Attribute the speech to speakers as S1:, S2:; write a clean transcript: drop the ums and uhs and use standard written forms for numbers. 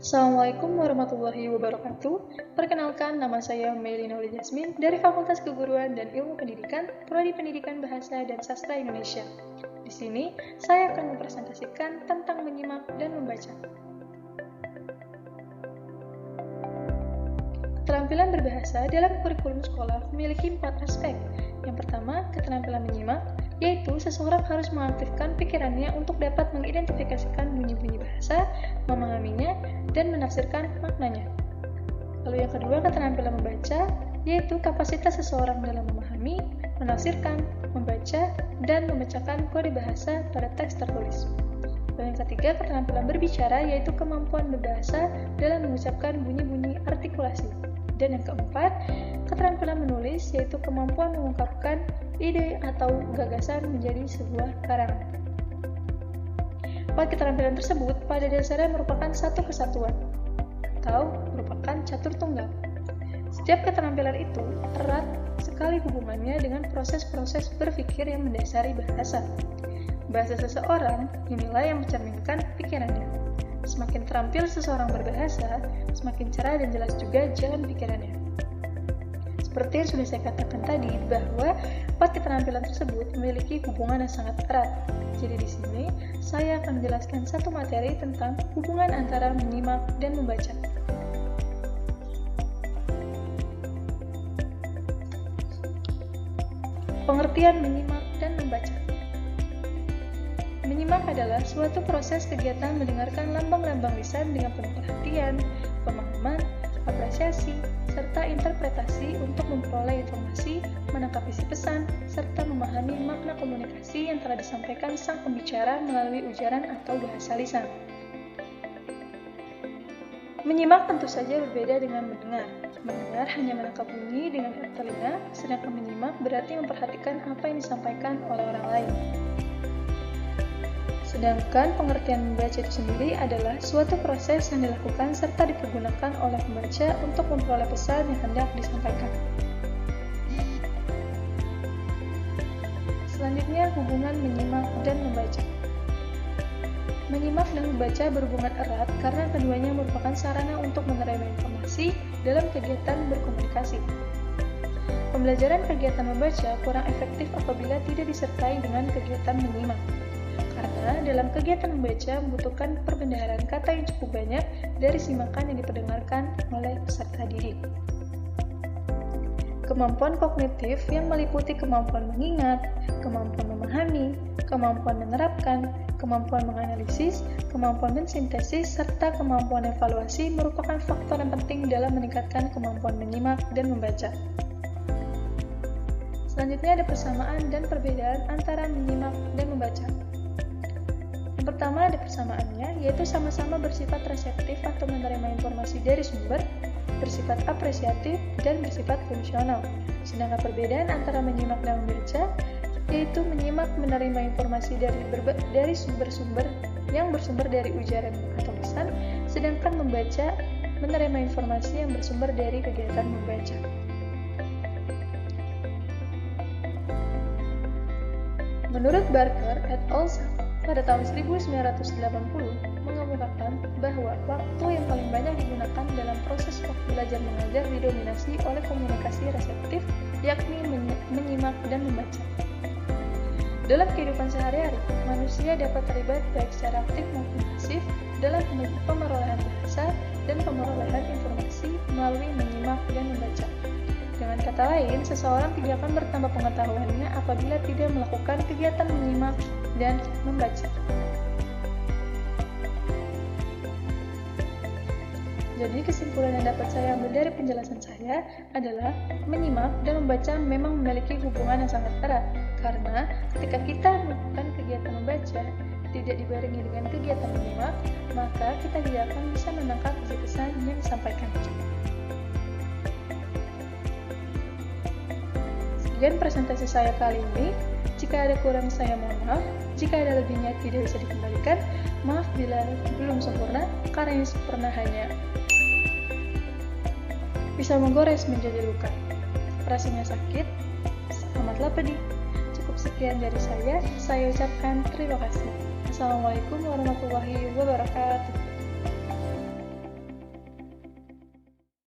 S1: Assalamualaikum warahmatullahi wabarakatuh. Perkenalkan, nama saya Melina Uli Jasmine dari Fakultas Keguruan dan Ilmu Pendidikan, Prodi Pendidikan Bahasa dan Sastra Indonesia. Di sini, saya akan mempresentasikan tentang menyimak dan membaca. Keterampilan berbahasa dalam kurikulum sekolah memiliki 4 aspek. Yang pertama, keterampilan menyimak, yaitu seseorang harus mengaktifkan pikirannya untuk dapat mengidentifikasikan bunyi-bunyi bahasa, memahaminya, dan menafsirkan maknanya. Lalu yang kedua, keterampilan membaca, yaitu kapasitas seseorang dalam memahami, menafsirkan, membaca, dan memecahkan kode bahasa pada teks tertulis. Dan yang ketiga, keterampilan berbicara, yaitu kemampuan berbahasa dalam mengucapkan bunyi-bunyi artikulasi. Dan yang keempat, keterampilan menulis, yaitu kemampuan mengungkapkan ide atau gagasan menjadi sebuah karangan. 4 keterampilan tersebut pada dasarnya merupakan satu kesatuan, atau merupakan catur tunggal. Setiap keterampilan itu erat sekali hubungannya dengan proses-proses berpikir yang mendasari bahasa. Bahasa seseorang dinilai yang mencerminkan pikirannya. Semakin terampil seseorang berbahasa, semakin cerah dan jelas juga jalan pikirannya. Seperti yang sudah saya katakan tadi, bahwa 4 keterampilan tersebut memiliki hubungan yang sangat erat. Jadi di sini, saya akan menjelaskan satu materi tentang hubungan antara menyimak dan membaca. Pengertian menyimak dan membaca. Menyimak adalah suatu proses kegiatan mendengarkan lambang-lambang lisan dengan penuh perhatian, pemahaman, apresiasi, serta interpretasi untuk memperoleh informasi, menangkap isi pesan, serta memahami makna komunikasi yang telah disampaikan sang pembicara melalui ujaran atau bahasa lisan. Menyimak tentu saja berbeda dengan mendengar. Mendengar hanya menangkap bunyi dengan telinga, sedangkan menyimak berarti memperhatikan apa yang disampaikan oleh orang lain. Sedangkan pengertian membaca itu sendiri adalah suatu proses yang dilakukan serta dipergunakan oleh pembaca untuk memperoleh pesan yang hendak disampaikan. Selanjutnya, hubungan menyimak dan membaca. Menyimak dan membaca berhubungan erat karena keduanya merupakan sarana untuk menerima informasi dalam kegiatan berkomunikasi. Pembelajaran kegiatan membaca kurang efektif apabila tidak disertai dengan kegiatan menyimak. Karena dalam kegiatan membaca membutuhkan perbendaharaan kata yang cukup banyak dari simakan yang diperdengarkan oleh peserta didik. Kemampuan kognitif yang meliputi kemampuan mengingat, kemampuan memahami, kemampuan menerapkan, kemampuan menganalisis, kemampuan mensintesis, serta kemampuan evaluasi merupakan faktor yang penting dalam meningkatkan kemampuan menyimak dan membaca. Selanjutnya ada persamaan dan perbedaan antara menyimak dan membaca. Pertama ada persamaannya, yaitu sama-sama bersifat reseptif atau menerima informasi dari sumber, bersifat apresiatif, dan bersifat fungsional. Sedangkan perbedaan antara menyimak dan membaca, yaitu menyimak menerima informasi dari sumber-sumber yang bersumber dari ujaran atau lisan, sedangkan membaca menerima informasi yang bersumber dari kegiatan membaca. Menurut Barker et al. Pada tahun 1980 mengemukakan bahwa waktu yang paling banyak digunakan dalam proses belajar mengajar didominasi oleh komunikasi reseptif, yakni menyimak dan membaca. Dalam kehidupan sehari-hari, manusia dapat terlibat baik secara aktif maupun pasif dalam pemerolehan bahasa dan pemerolehan informasi melalui menyimak dan membaca. Dengan kata lain, seseorang tidak akan bertambah pengetahuannya apabila tidak melakukan kegiatan menyimak dan membaca. Jadi kesimpulan yang dapat saya ambil dari penjelasan saya adalah menyimak dan membaca memang memiliki hubungan yang sangat erat, karena ketika kita melakukan kegiatan membaca tidak dibarengi dengan kegiatan menyimak, maka kita tidak akan bisa menangkap isi pesan yang disampaikan. Sekian presentasi saya kali ini. Jika ada kurang saya mohon maaf. Jika ada lebihnya tidak bisa dikembalikan. Maaf bila belum sempurna, karena yang sempurna hanya bisa menggores menjadi luka. Rasanya sakit, amatlah pedih. Cukup sekian dari saya ucapkan terima kasih. Assalamualaikum warahmatullahi wabarakatuh.